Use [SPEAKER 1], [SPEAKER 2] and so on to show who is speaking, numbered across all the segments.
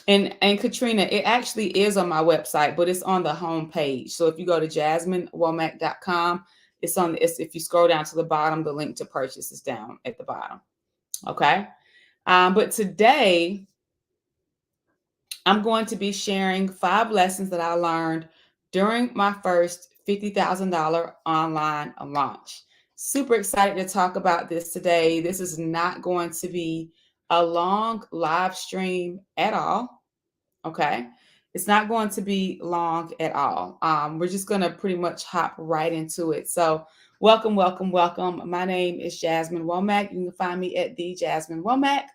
[SPEAKER 1] And Katrina, it actually is on my website, but it's on the home page. So if you go to jasminewomack.com, if you scroll down to the bottom, the link to purchase is down at the bottom. Okay. But today I'm going to be sharing 5 lessons that I learned during my first $50,000 online launch. Super excited to talk about this today. This is not going to be a long live stream at all. Okay. It's not going to be long at all. We're just going to pretty much hop right into it. So, welcome, welcome, welcome. My name is Jasmine Womack. You can find me at the Jasmine Womack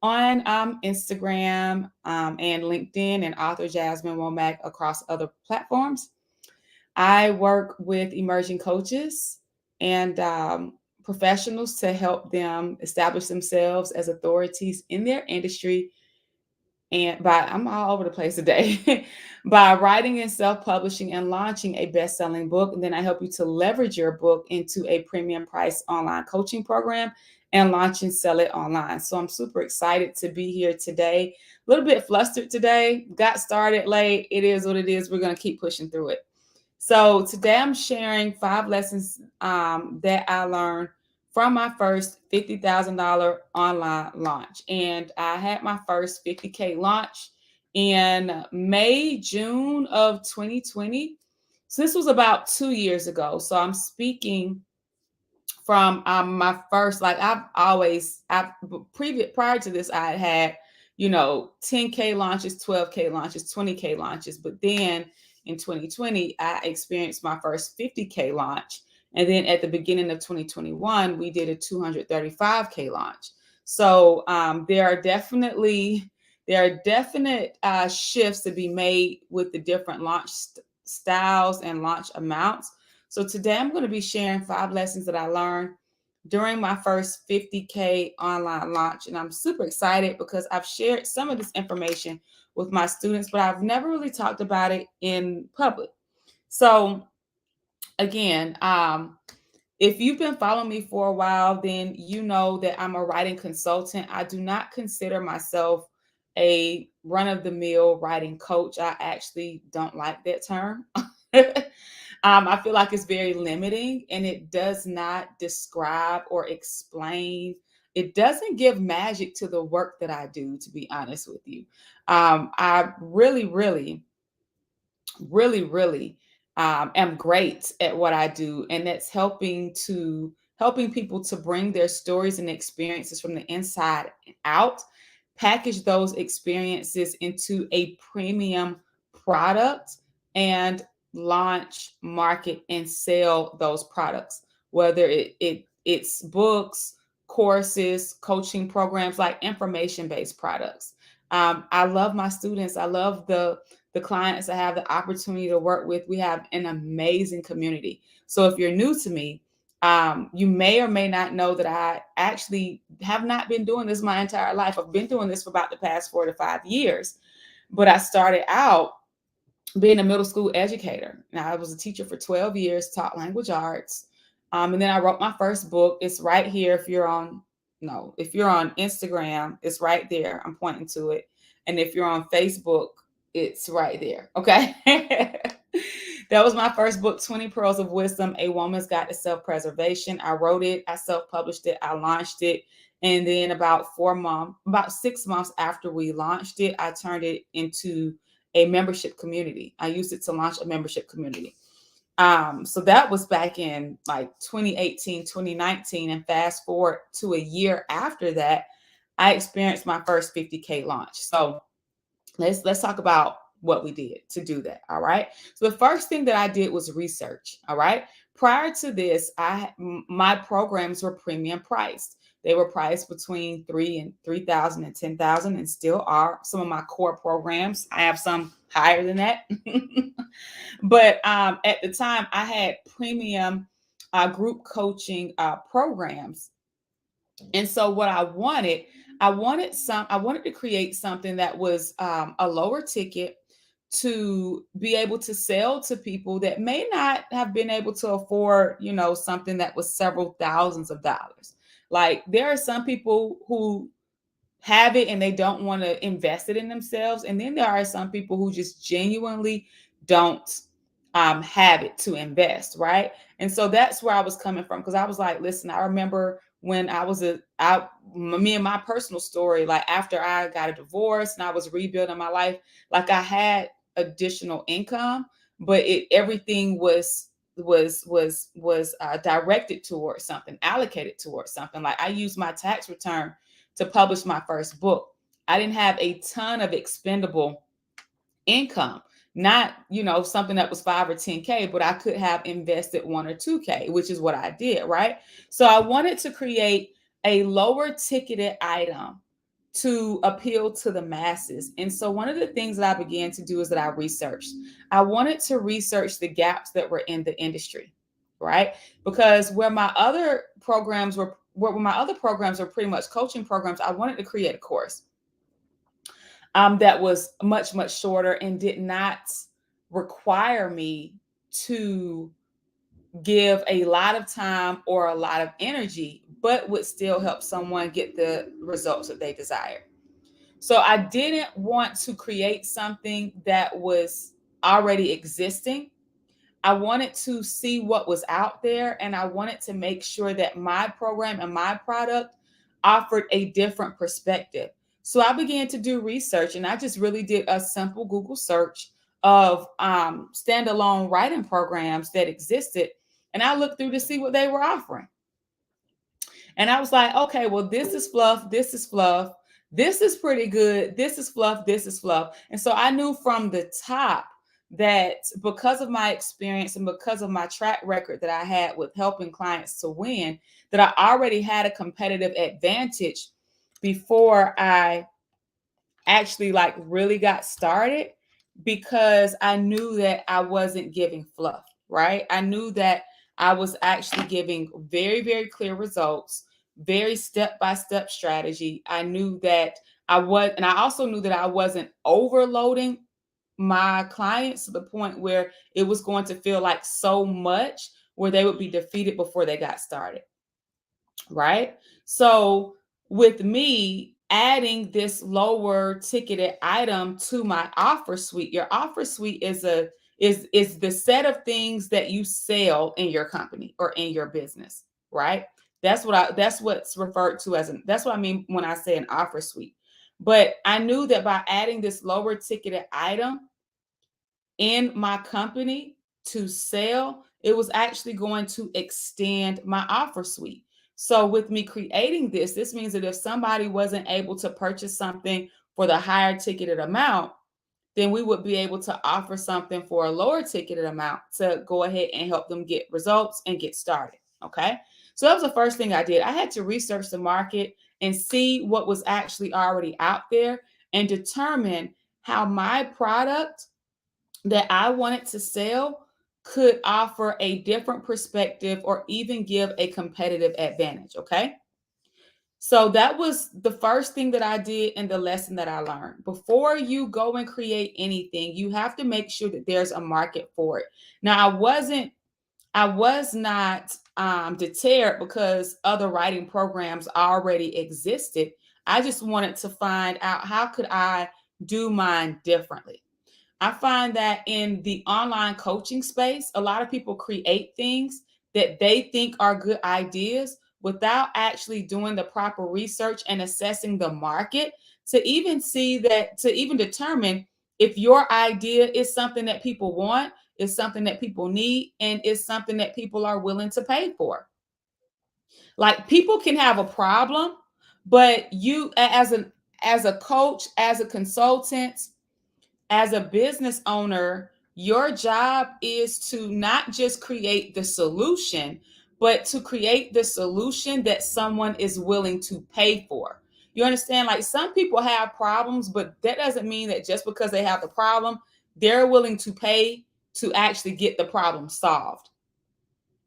[SPEAKER 1] on Instagram and LinkedIn, and author Jasmine Womack across other platforms. I work with emerging coaches and professionals to help them establish themselves as authorities in their industry, and I'm all over the place today, by writing and self-publishing and launching a best-selling book. And then I help you to leverage your book into a premium price online coaching program and launch and sell it online. So I'm super excited to be here today. A little bit flustered today, got started late. It is what it is. We're going to keep pushing through it. So today I'm sharing 5 lessons that I learned from my first $50,000 online launch. And I had my first 50K launch in May, June of 2020. So this was about 2 years ago. So I'm speaking from my first, like prior to this, I had, 10K launches, 12K launches, 20K launches. But then in 2020, I experienced my first 50K launch. And then at the beginning of 2021, we did a 235K launch. So there are definite shifts to be made with the different launch styles and launch amounts. So today I'm going to be sharing 5 lessons that I learned during my first 50K online launch. And I'm super excited because I've shared some of this information with my students, but I've never really talked about it in public. So again, if you've been following me for a while, then you know that I'm a writing consultant. I do not consider myself a run-of-the-mill writing coach. I actually don't like that term. I feel like it's very limiting, and it does not describe or explain. It doesn't give magic to the work that I do, to be honest with you. I really, really, really, really am great at what I do, and that's helping people to bring their stories and experiences from the inside out, package those experiences into a premium product, and launch, market, and sell those products. Whether it's books, courses, coaching programs, like information-based products. I love my students. I love the clients I have the opportunity to work with. We have an amazing community. So if you're new to me, you may or may not know that I actually have not been doing this my entire life. I've been doing this for about the past 4 to 5 years, but I started out being a middle school educator. Now, I was a teacher for 12 years, taught language arts. And then I wrote my first book. It's right here. If you're on Instagram, it's right there. I'm pointing to it. And if you're on Facebook, it's right there. Okay. That was my first book, 20 Pearls of Wisdom, A Woman's Guide to Self-Preservation. I wrote it, I self-published it, I launched it. And then about 6 months after we launched it, I turned it into a membership community. I used it to launch a membership community. So that was back in like 2018, 2019. And fast forward to a year after that, I experienced my first 50K launch. So let's talk about what we did to do that. All right. So the first thing that I did was research. All right. Prior to this, my programs were premium priced. They were priced between 3,000 and 10,000, and still are some of my core programs. I have some higher than that. But at the time, I had premium group coaching programs. And so what I wanted to create something that was a lower ticket to be able to sell to people that may not have been able to afford, something that was several thousands of dollars. Like there are some people who have it and they don't want to invest it in themselves. And then there are some people who just genuinely don't have it to invest, right? And so that's where I was coming from, because I was like, listen, I remember when me and my personal story, like after I got a divorce and I was rebuilding my life, like I had additional income, but everything was directed towards something, allocated towards something. Like I used my tax return to publish my first book. I didn't have a ton of expendable income, not, something that was 5 or 10K, but I could have invested 1 or 2K, which is what I did, right? So I wanted to create a lower ticketed item to appeal to the masses. And so one of the things that I began to do is that I researched. I wanted to research the gaps that were in the industry, right? Because where my other programs were pretty much coaching programs, I wanted to create a course that was much, much shorter and did not require me to give a lot of time or a lot of energy, but would still help someone get the results that they desire. So I didn't want to create something that was already existing. I wanted to see what was out there, and I wanted to make sure that my program and my product offered a different perspective. So I began to do research, and I just really did a simple Google search of standalone writing programs that existed, and I looked through to see what they were offering. And I was like, okay, well, this is fluff, this is fluff, this is pretty good, this is fluff, this is fluff. And so I knew from the top that because of my experience and because of my track record that I had with helping clients to win, that I already had a competitive advantage before I actually like really got started, because I knew that I wasn't giving fluff, right? I knew that I was actually giving very, very clear results, very step-by-step strategy. I knew that and I also knew that I wasn't overloading my clients to the point where it was going to feel like so much where they would be defeated before they got started, right? So with me adding this lower ticketed item to my offer suite, your offer suite is the set of things that you sell in your company or in your business, right? That's what's referred to as that's what I mean when I say an offer suite. But I knew that by adding this lower ticketed item in my company to sell, it was actually going to extend my offer suite. So with me creating this means that if somebody wasn't able to purchase something for the higher ticketed amount, then we would be able to offer something for a lower ticketed amount to go ahead and help them get results and get started. Okay. So that was the first thing I did. I had to research the market and see what was actually already out there and determine how my product that I wanted to sell could offer a different perspective or even give a competitive advantage. Okay. So that was the first thing that I did and the lesson that I learned. Before you go and create anything, you have to make sure that there's a market for it. Now, I was not deterred because other writing programs already existed. I just wanted to find out how could I do mine differently. I find that in the online coaching space, a lot of people create things that they think are good ideas without actually doing the proper research and assessing the market to even determine if your idea is something that people want, is something that people need, and is something that people are willing to pay for. Like people can have a problem, but you as a coach, as a consultant, as a business owner, your job is to not just create the solution, but to create the solution that someone is willing to pay for. You understand? Like some people have problems, but that doesn't mean that just because they have the problem, they're willing to pay to actually get the problem solved.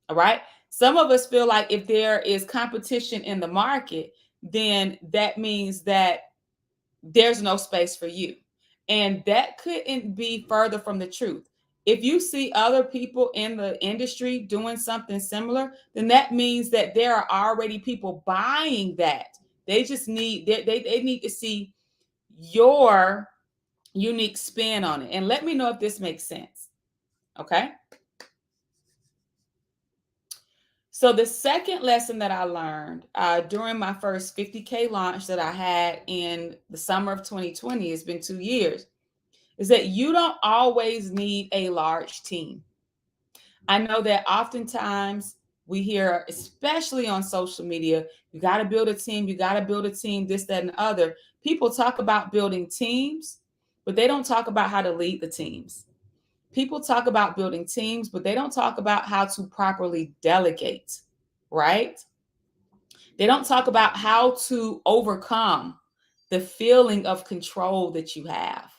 [SPEAKER 1] All right. Some of us feel like if there is competition in the market, then that means that there's no space for you. And that couldn't be further from the truth. If you see other people in the industry doing something similar, then that means that there are already people buying that They just need they need to see your unique spin on it. And let me know if this makes sense. Okay. So the second lesson that I learned during my first 50K launch that I had in the summer of 2020, it's been 2 years, is that you don't always need a large team. I know that oftentimes we hear, especially on social media, you got to build a team, you got to build a team, this, that, and the other. People talk about building teams, but they don't talk about how to lead the teams. People talk about building teams, but they don't talk about how to properly delegate, right? They don't talk about how to overcome the feeling of control that you have,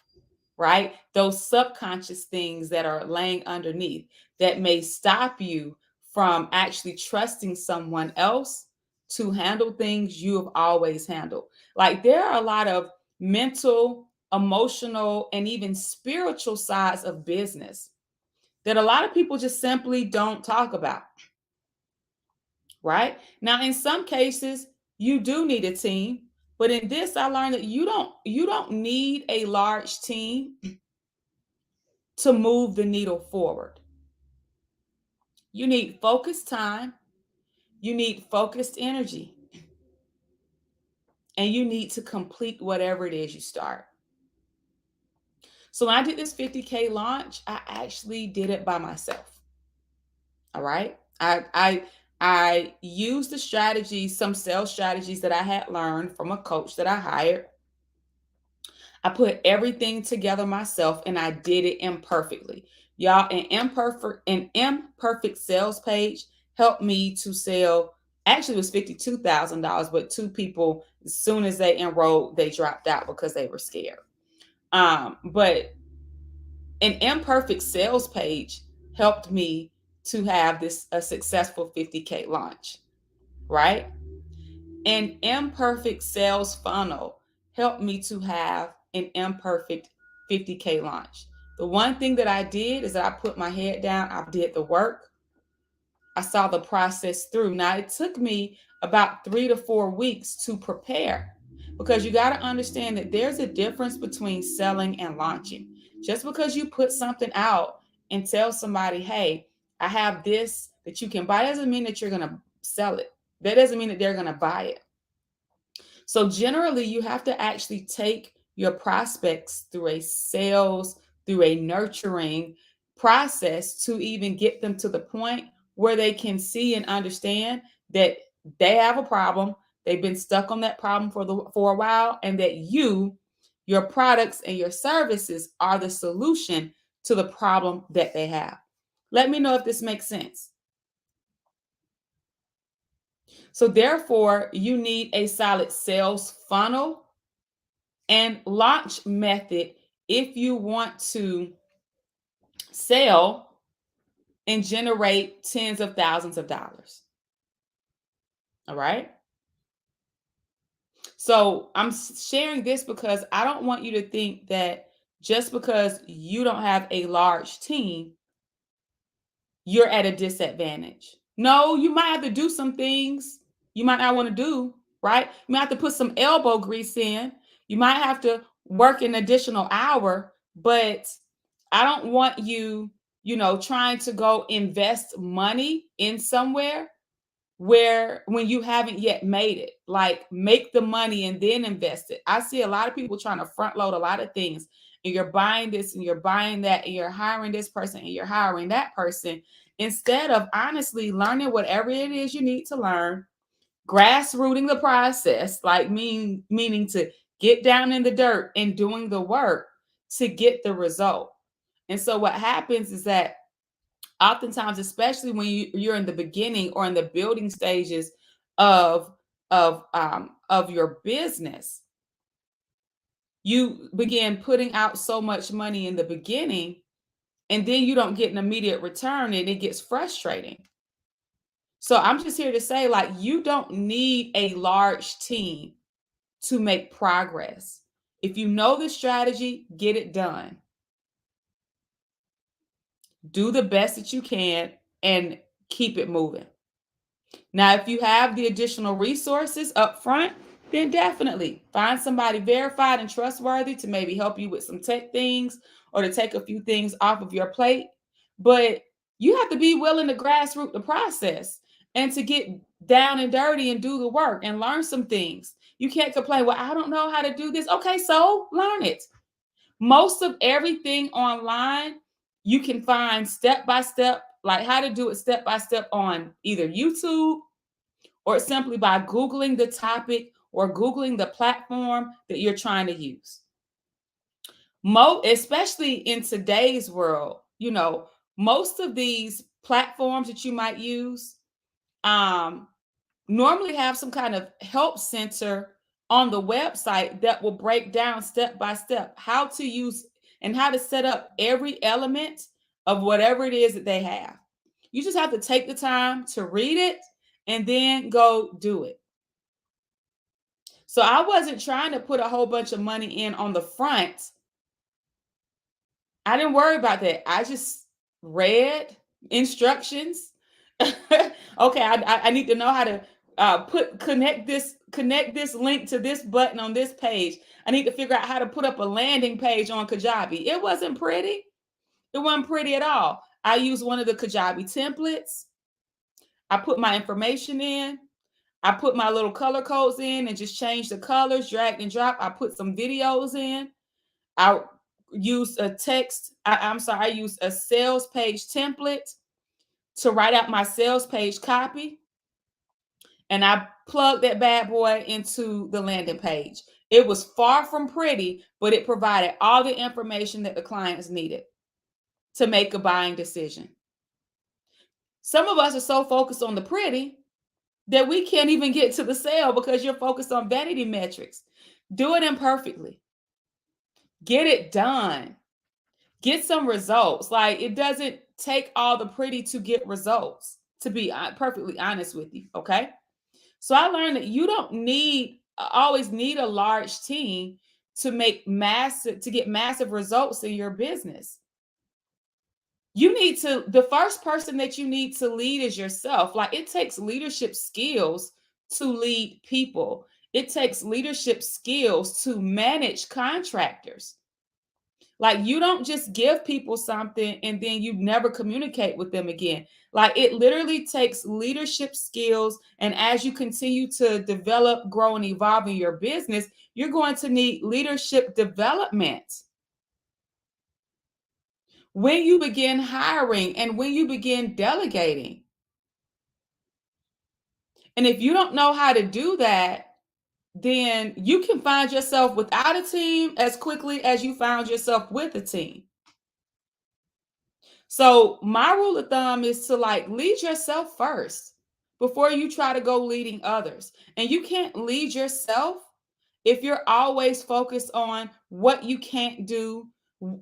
[SPEAKER 1] right? Those subconscious things that are laying underneath that may stop you from actually trusting someone else to handle things you have always handled. Like there are a lot of mental, emotional, and even spiritual sides of business that a lot of people just simply don't talk about, right? Now, in some cases, you do need a team, but in this, I learned that you don't need a large team to move the needle forward. You need focused time, you need focused energy, and you need to complete whatever it is you start. So when I did this 50K launch, I actually did it by myself. All right. I used the strategies, some sales strategies that I had learned from a coach that I hired. I put everything together myself and I did it imperfectly. Y'all, an imperfect sales page helped me to sell. Actually, it was $52,000, but two people, as soon as they enrolled, they dropped out because they were scared. But an imperfect sales page helped me to have this a successful 50K launch, right? An imperfect sales funnel helped me to have an imperfect 50K launch. The one thing that I did is that I put my head down, I did the work, I saw the process through. Now, it took me about 3 to 4 weeks to prepare because you got to understand that there's a difference between selling and launching. Just because you put something out and tell somebody, hey, I have this that you can buy, doesn't mean that you're going to sell it. That doesn't mean that they're going to buy it. So generally, you have to actually take your prospects through a sales, through a nurturing process to even get them to the point where they can see and understand that they have a problem. They've been stuck on that problem for a while, and that your products and your services are the solution to the problem that they have. Let me know if this makes sense. So therefore, you need a solid sales funnel and launch method if you want to sell and generate tens of thousands of dollars. All right. So I'm sharing this because I don't want you to think that just because you don't have a large team, you're at a disadvantage. No, you might have to do some things you might not want to do, right? You might have to put some elbow grease in. You might have to work an additional hour, but I don't want you, trying to go invest money in somewhere where when you haven't yet made it. Like make the money and then invest it. I see a lot of people trying to front load a lot of things, and you're buying this and you're buying that and you're hiring this person and you're hiring that person instead of honestly learning whatever it is you need to learn, grassrooting the process, like meaning to get down in the dirt and doing the work to get the result. And so what happens is that oftentimes, especially when you're in the beginning or in the building stages of of your business, you begin putting out so much money in the beginning, and then you don't get an immediate return, and it gets frustrating. So I'm just here to say, like, you don't need a large team to make progress. If you know the strategy, get it done. Do the best that you can and keep it moving. Now, if you have the additional resources up front, then definitely find somebody verified and trustworthy to maybe help you with some tech things or to take a few things off of your plate. But you have to be willing to grassroots the process and to get down and dirty and do the work and learn some things. You can't complain, well, I don't know how to do this. Okay, so learn it. Most of everything online, you can find step by step, like how to do it step by step on either YouTube or simply by Googling the topic or Googling the platform that you're trying to use. Especially in today's world, most of these platforms that you might use normally have some kind of help center on the website that will break down step by step how to use and how to set up every element of whatever it is that they have. You just have to take the time to read it and then go do it. So I wasn't trying to put a whole bunch of money in on the front. I didn't worry about that. I just read instructions. Okay, I need to know how to connect this link to this button on this page. I need to figure out how to put up a landing page on Kajabi. It wasn't pretty. It wasn't pretty at all. I used one of the Kajabi templates. I put my information in. I put my little color codes in and just changed the colors, drag and drop. I put some videos in. I used a I used a sales page template to write out my sales page copy. And I plugged that bad boy into the landing page. It was far from pretty, but it provided all the information that the clients needed to make a buying decision. Some of us are so focused on the pretty that we can't even get to the sale because you're focused on vanity metrics. Do it imperfectly. Get it done. Get some results. Like, it doesn't take all the pretty to get results, to be perfectly honest with you, okay? So I learned that you don't always need a large team to get massive results in your business. The first person that you need to lead is yourself. Like, it takes leadership skills to lead people. It takes leadership skills to manage contractors. Like, you don't just give people something and then you never communicate with them again. Like, it literally takes leadership skills. And as you continue to develop, grow, and evolve in your business, you're going to need leadership development. When you begin hiring and when you begin delegating. And if you don't know how to do that, then you can find yourself without a team as quickly as you found yourself with a team. So my rule of thumb is to lead yourself first before you try to go leading others. And you can't lead yourself if you're always focused on what you can't do,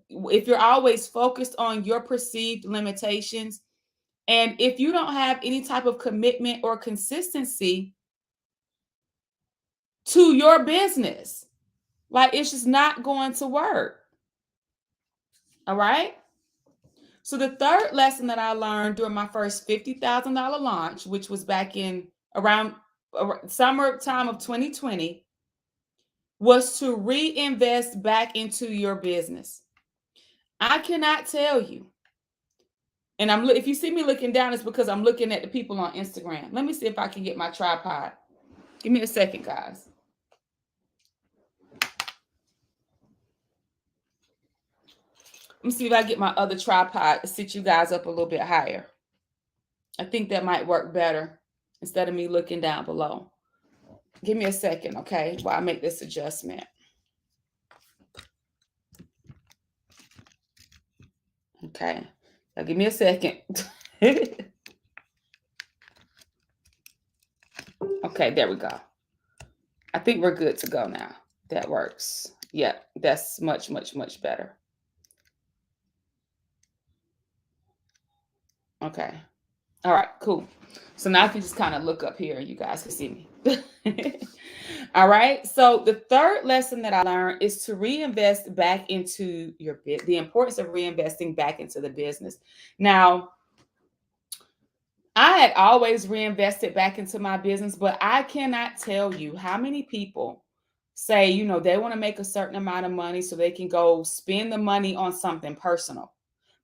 [SPEAKER 1] if you're always focused on your perceived limitations, and if you don't have any type of commitment or consistency to your business. Like, it's just not going to work. All right. So the third lesson that I learned during my first $50,000 launch, which was back in around summertime of 2020, was to reinvest back into your business. I cannot tell you. And if you see me looking down, it's because I'm looking at the people on Instagram. Let me see if I can get my tripod. Give me a second, guys. Let me see if I get my other tripod to sit you guys up a little bit higher. I think that might work better instead of me looking down below. Give me a second, okay, while I make this adjustment. Okay, now give me a second. Okay, there we go. I think we're good to go now. That works. Yeah, that's much, much, much better. Okay. All right, cool. So now I can just kind of look up here and you guys can see me. All right. So the third lesson that I learned is to reinvest back into the importance of reinvesting back into the business. Now, I had always reinvested back into my business, but I cannot tell you how many people say, they want to make a certain amount of money so they can go spend the money on something personal.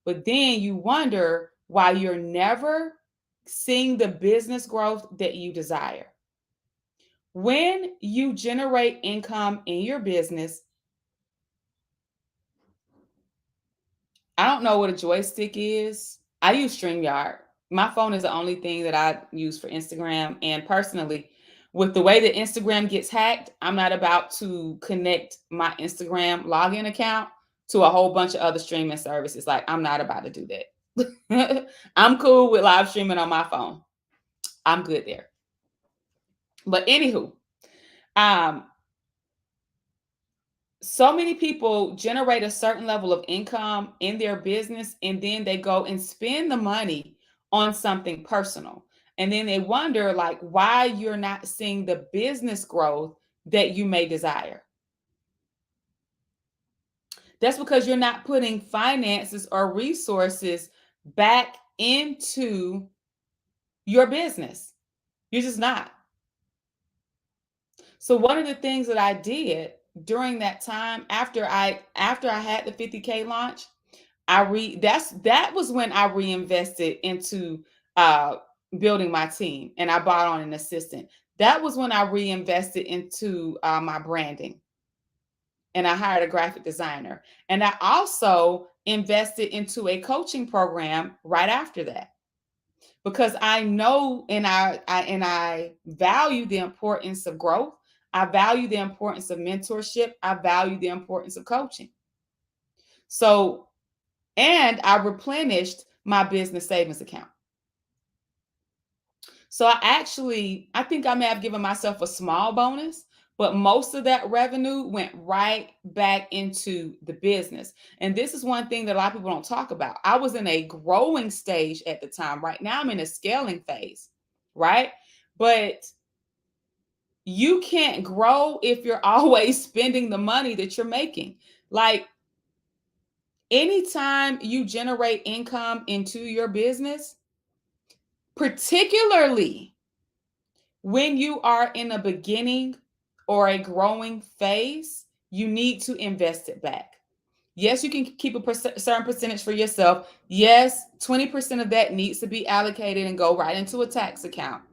[SPEAKER 1] But then you wonder why you're never seeing the business growth that you desire. When you generate income in your business, I don't know what a joystick is. I use StreamYard. My phone is the only thing that I use for Instagram. And personally, with the way that Instagram gets hacked, I'm not about to connect my Instagram login account to a whole bunch of other streaming services. Like, I'm not about to do that. I'm cool with live streaming on my phone. I'm good there. But anywho, um, so many people generate a certain level of income in their business and then they go and spend the money on something personal. And then they wonder like why you're not seeing the business growth that you may desire. That's because you're not putting finances or resources back into your business. You're just not. So one of the things that I did during that time after I had the 50K launch, that was when I reinvested into uh building my team and I bought on an assistant. That was when I reinvested into my branding and I hired a graphic designer. And I also invested into a coaching program right after that because I know and I value the importance of growth. I value the importance of mentorship. I value the importance of coaching. So, and I replenished my business savings account. So I think I may have given myself a small bonus, but most of that revenue went right back into the business. And this is one thing that a lot of people don't talk about. I was in a growing stage at the time. Right now I'm in a scaling phase, right? But you can't grow if you're always spending the money that you're making. Like anytime you generate income into your business, particularly when you are in a beginning or a growing phase, you need to invest it back. Yes, you can keep a certain percentage for yourself. Yes, 20% of that needs to be allocated and go right into a tax account.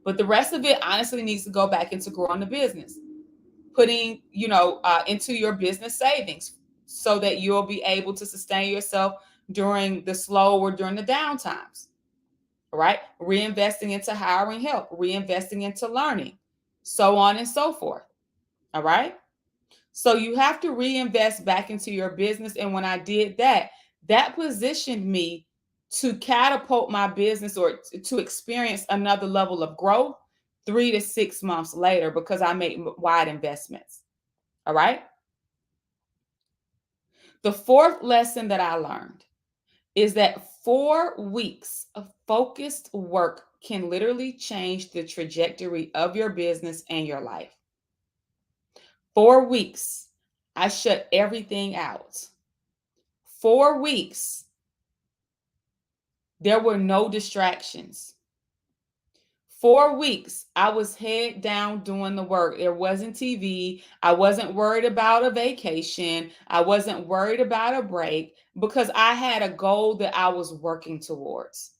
[SPEAKER 1] But the rest of it honestly needs to go back into growing the business, putting, into your business savings so that you'll be able to sustain yourself during the slow or during the down times. All right. Reinvesting into hiring help, reinvesting into learning, so on and so forth. All right. So you have to reinvest back into your business. And when I did that, that positioned me to catapult my business or to experience another level of growth 3 to 6 months later because I made wide investments. All right. The fourth lesson that I learned is that 4 weeks of focused work can literally change the trajectory of your business and your life. 4 weeks, I shut everything out. 4 weeks, there were no distractions. 4 weeks, I was head down doing the work. There wasn't TV. I wasn't worried about a vacation. I wasn't worried about a break because I had a goal that I was working towards.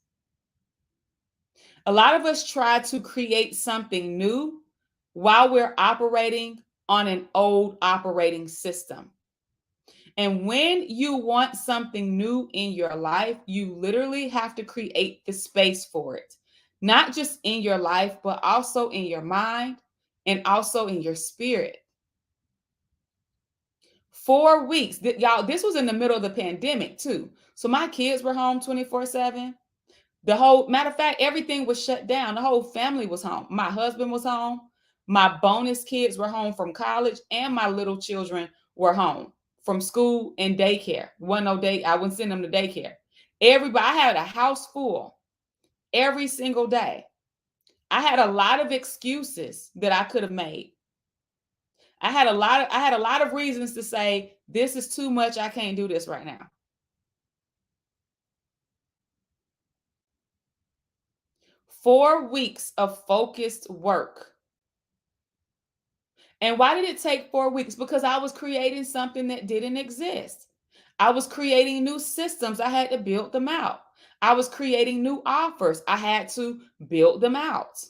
[SPEAKER 1] A lot of us try to create something new while we're operating on an old operating system. And when you want something new in your life, you literally have to create the space for it, not just in your life, but also in your mind and also in your spirit. 4 weeks, y'all, this was in the middle of the pandemic too. So my kids were home 24/7. The whole matter of fact, everything was shut down. The whole family was home. My husband was home. My bonus kids were home from college, and my little children were home from school and daycare. One no day, I wouldn't send them to daycare. Everybody, I had a house full every single day. I had a lot of excuses that I could have made. I had a lot of reasons to say this is too much. I can't do this right now. 4 weeks of focused work. And why did it take 4 weeks? Because I was creating something that didn't exist. I was creating new systems. I had to build them out. I was creating new offers. I had to build them out.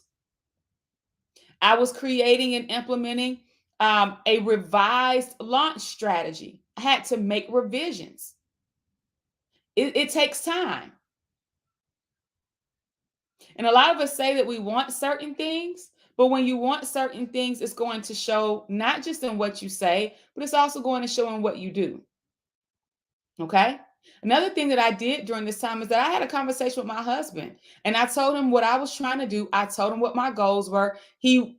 [SPEAKER 1] I was creating and implementing a revised launch strategy. I had to make revisions. It takes time. And a lot of us say that we want certain things, but when you want certain things, it's going to show not just in what you say, but it's also going to show in what you do. Okay. Another thing that I did during this time is that I had a conversation with my husband, and I told him what I was trying to do. I told him what my goals were. He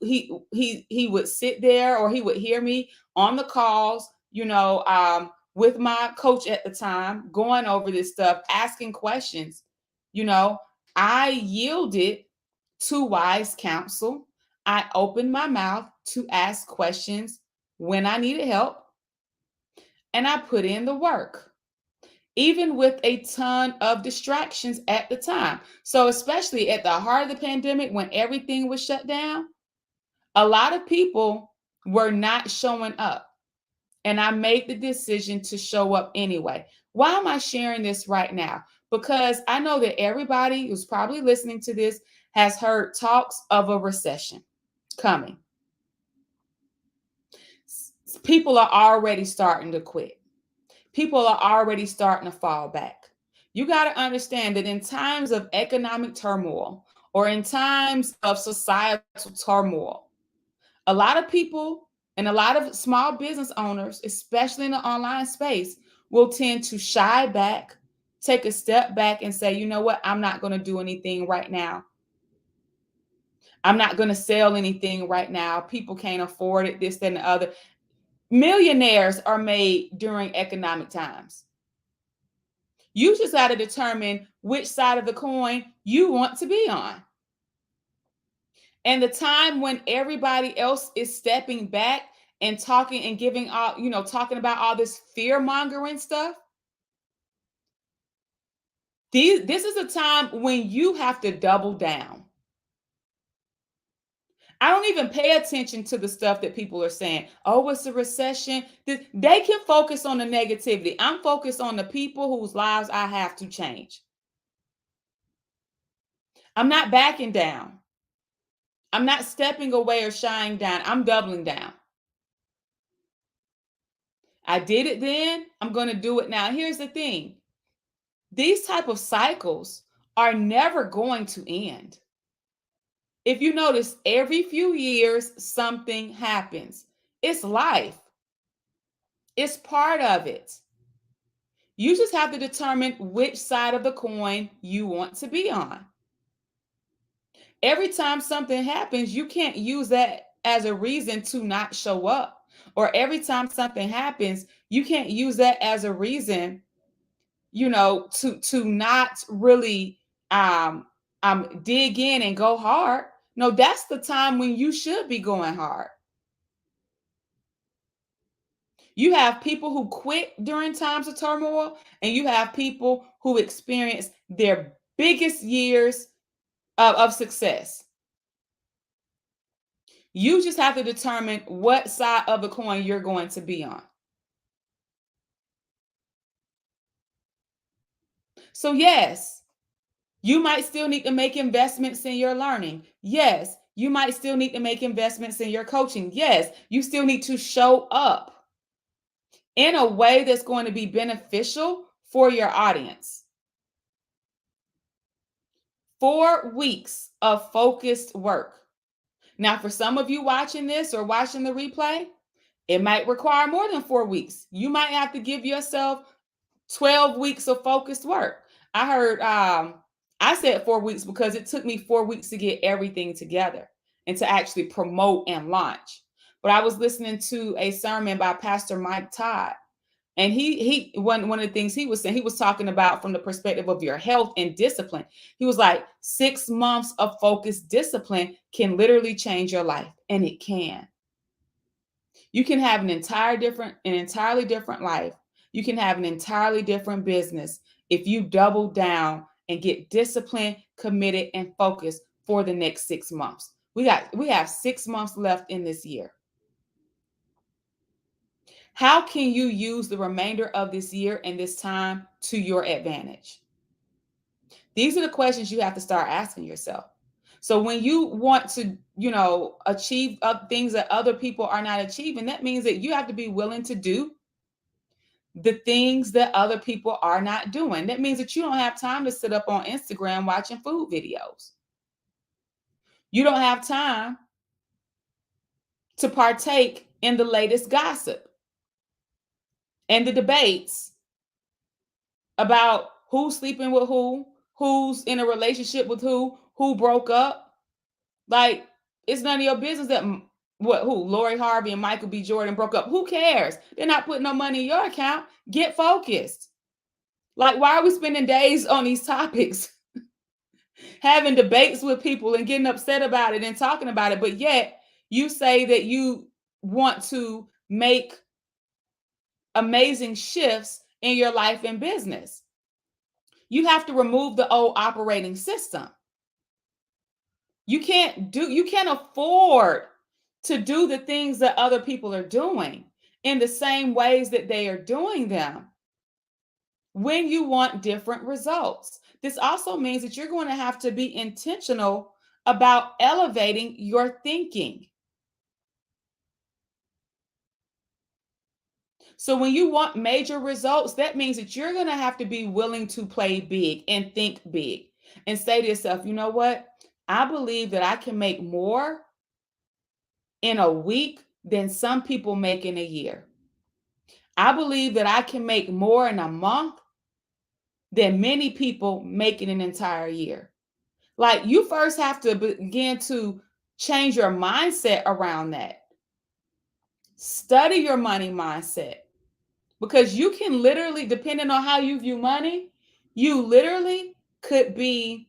[SPEAKER 1] would sit there, or he would hear me on the calls, with my coach at the time, going over this stuff, asking questions. You know, I yielded to wise counsel. I opened my mouth to ask questions when I needed help, and I put in the work even with a ton of distractions at the time. So, especially at the heart of the pandemic, when everything was shut down, a lot of people were not showing up. And I made the decision to show up anyway. Why am I sharing this right now? Because I know that everybody who's probably listening to this has heard talks of a recession coming. People are already starting to quit. People are already starting to fall back. You got to understand that in times of economic turmoil or in times of societal turmoil, a lot of people and a lot of small business owners, especially in the online space, will tend to shy back, take a step back and say, you know what, I'm not going to do anything right now. I'm not going to sell anything right now. People can't afford it, this, that, and the other. Millionaires are made during economic times. You just got to determine which side of the coin you want to be on. And the time when everybody else is stepping back and talking and giving all, talking about all this fear mongering stuff. This is a time when you have to double down. I don't even pay attention to the stuff that people are saying. Oh, it's a recession. They can focus on the negativity. I'm focused on the people whose lives I have to change. I'm not backing down. I'm not stepping away or shying down. I'm doubling down. I did it then. I'm going to do it now. Here's the thing. These type of cycles are never going to end. If you notice, every few years, something happens. It's life. It's part of it. You just have to determine which side of the coin you want to be on. Every time something happens, you can't use that as a reason to not show up. Or every time something happens, you can't use that as a reason, to not really dig in and go hard. No, that's the time when you should be going hard. You have people who quit during times of turmoil, and you have people who experience their biggest years of success. You just have to determine what side of the coin you're going to be on. So yes, you might still need to make investments in your learning. Yes, you might still need to make investments in your coaching. Yes, you still need to show up in a way that's going to be beneficial for your audience. 4 weeks of focused work. Now, for some of you watching this or watching the replay, it might require more than 4 weeks. You might have to give yourself 12 weeks of focused work. I heard, I said 4 weeks because it took me 4 weeks to get everything together and to actually promote and launch. But I was listening to a sermon by Pastor Mike Todd. And one of the things he was saying, he was talking about from the perspective of your health and discipline. He was like, 6 months of focused discipline can literally change your life. And it can. You can have an entirely different life. You can have an entirely different business if you double down and get disciplined, committed, and focused for the next 6 months. We have 6 months left in this year. How can you use the remainder of this year and this time to your advantage? These are the questions you have to start asking yourself. So when you want to, achieve things that other people are not achieving, that means that you have to be willing to do the things that other people are not doing. That means that you don't have time to sit up on Instagram watching food videos. You don't have time to partake in the latest gossip and the debates about who's sleeping with who's in a relationship with who broke up. Like, it's none of your business that Lori Harvey and Michael B. Jordan broke up. Who cares? They're not putting no money in your account. Get focused. Like, why are we spending days on these topics, having debates with people and getting upset about it and talking about it, but yet you say that you want to make amazing shifts in your life and business? You have to remove the old operating system. You can't afford to do the things that other people are doing in the same ways that they are doing them when you want different results. This also means that you're going to have to be intentional about elevating your thinking. So when you want major results, that means that you're going to have to be willing to play big and think big and say to yourself, you know what? I believe that I can make more in a week than some people make in a year. I believe that I can make more in a month than many people make in an entire year. Like, you first have to begin to change your mindset around that. Study your money mindset, because you can literally, depending on how you view money, you literally could be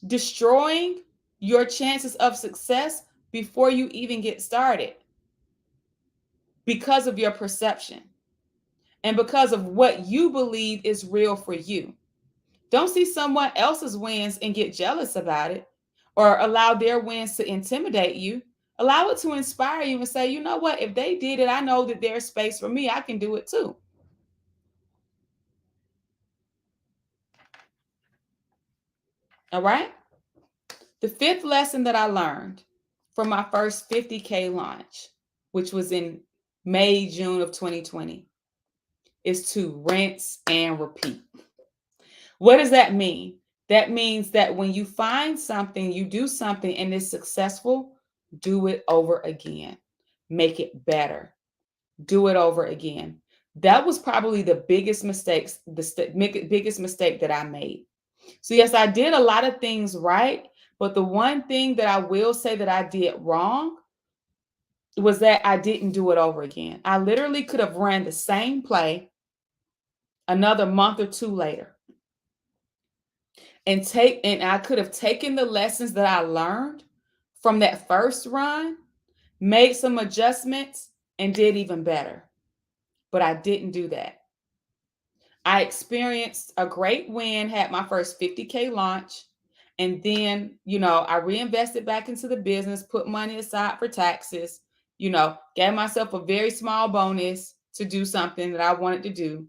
[SPEAKER 1] destroying your chances of success before you even get started because of your perception and because of what you believe is real for you. Don't see someone else's wins and get jealous about it or allow their wins to intimidate you. Allow it to inspire you and say, you know what? If they did it, I know that there's space for me. I can do it too. All right. The fifth lesson that I learned from my first 50K launch, which was in May, June of 2020, is to rinse and repeat. What does that mean? That means that when you find something, you do something and it's successful, do it over again. Make it better. Do it over again. That was probably the biggest mistake that I made. So yes, I did a lot of things right, but the one thing that I will say that I did wrong was that I didn't do it over again. I literally could have ran the same play another month or two later. And I could have taken the lessons that I learned from that first run, made some adjustments, and did even better. But I didn't do that. I experienced a great win, had my first 50K launch, and then, I reinvested back into the business, put money aside for taxes, gave myself a very small bonus to do something that I wanted to do,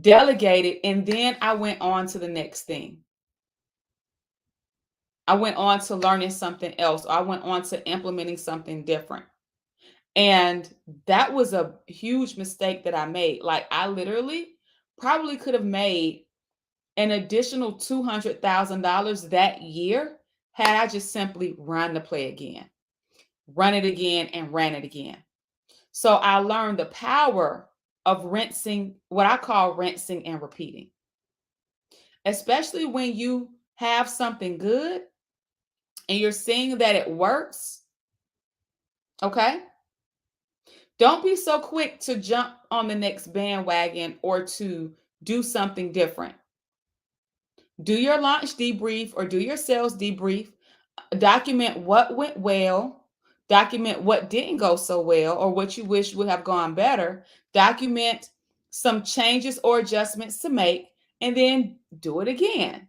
[SPEAKER 1] delegated, and then I went on to the next thing. I went on to learning something else. I went on to implementing something different. And that was a huge mistake that I made. Like, I literally probably could have made an additional $200,000 that year had I just simply run the play again, run it again, and ran it again. So I learned the power of rinsing, what I call rinsing and repeating, especially when you have something good and you're seeing that it works. Okay. Don't be so quick to jump on the next bandwagon or to do something different. Do your launch debrief or do your sales debrief. Document what went well. Document what didn't go so well or what you wish would have gone better. Document some changes or adjustments to make, and then do it again.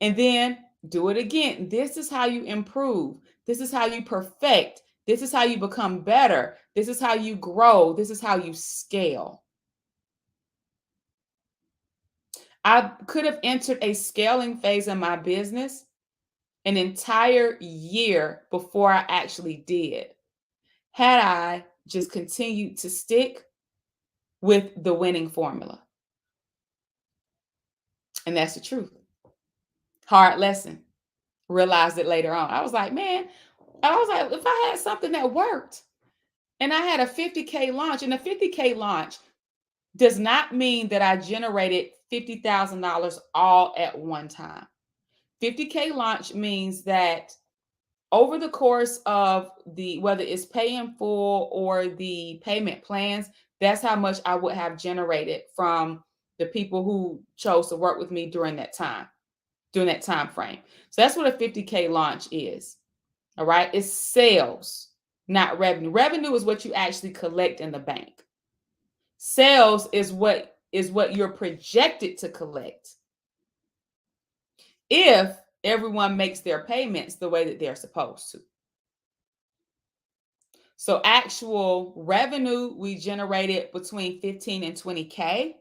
[SPEAKER 1] And then do it again. This is how you improve. This is how you perfect. This is how you become better. This is how you grow. This is how you scale. I could have entered a scaling phase in my business an entire year before I actually did, had I just continued to stick with the winning formula. And that's the truth. Hard lesson. Realized it later on. I was like, man, if I had something that worked and I had a 50K launch, and a 50K launch does not mean that I generated $50,000 all at one time. 50K launch means that over the course of whether it's pay in full or the payment plans, that's how much I would have generated from the people who chose to work with me during that time frame. So that's what a 50K launch is. All right. It's sales, not revenue. Revenue is what you actually collect in the bank. Sales is what you're projected to collect if everyone makes their payments the way that they're supposed to. So actual revenue, we generated between 15 and 20K.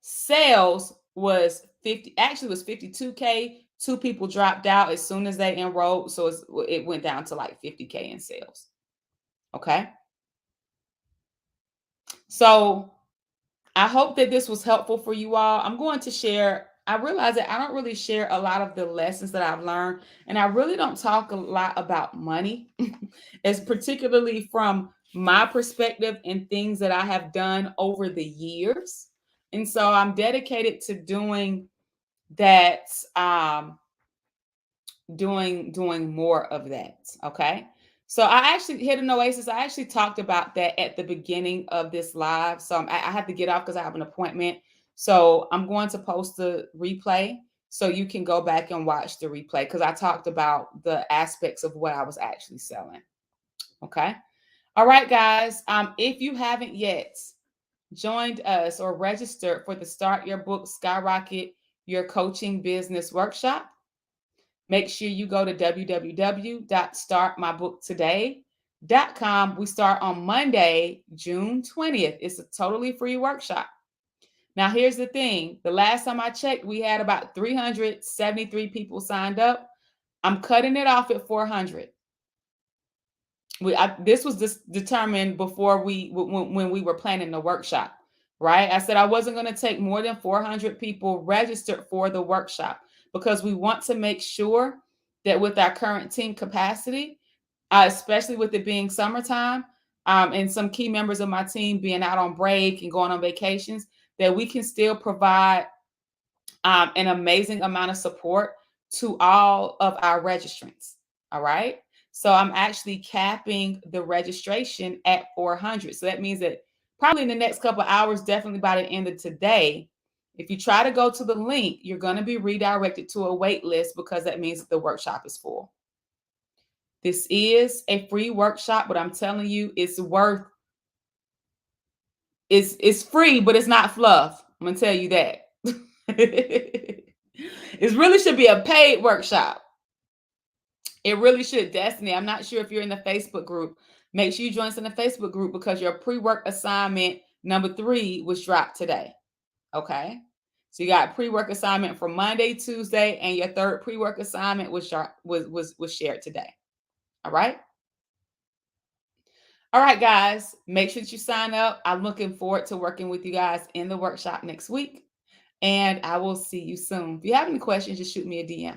[SPEAKER 1] Sales was 52K. 2 people dropped out as soon as they enrolled. So it went down to like 50K in sales. Okay. So I hope that this was helpful for you all. I'm going to share. I realize that I don't really share a lot of the lessons that I've learned, and I really don't talk a lot about money, as particularly from my perspective and things that I have done over the years. And so I'm dedicated to doing that, doing more of that. Okay. So I actually hit an oasis. I actually talked about that at the beginning of this live. So I have to get off because I have an appointment. So I'm going to post the replay so you can go back and watch the replay because I talked about the aspects of what I was actually selling. Okay. All right, guys. If you haven't yet joined us or registered for the Start Your Book, Skyrocket Your Coaching Business Workshop, make sure you go to www.startmybooktoday.com. We start on Monday, June 20th. It's a totally free workshop. Now, here's the thing. The last time I checked, we had about 373 people signed up. I'm cutting it off at 400. This was determined before when we were planning the workshop, right? I said I wasn't going to take more than 400 people registered for the workshop because we want to make sure that with our current team capacity, especially with it being summertime, and some key members of my team being out on break and going on vacations, that we can still provide an amazing amount of support to all of our registrants. All right. So I'm actually capping the registration at 400. So that means that probably in the next couple of hours, definitely by the end of today, if you try to go to the link, you're going to be redirected to a wait list because that means that the workshop is full. This is a free workshop, but I'm telling you, it's free, but it's not fluff. I'm going to tell you that. It really should be a paid workshop. It really should. Destiny, I'm not sure if you're in the Facebook group. Make sure you join us in the Facebook group because your pre-work assignment number 3 was dropped today. Okay. So you got pre-work assignment for Monday, Tuesday, and your 3rd pre-work assignment was shared today. All right. All right, guys. Make sure that you sign up. I'm looking forward to working with you guys in the workshop next week. And I will see you soon. If you have any questions, just shoot me a DM.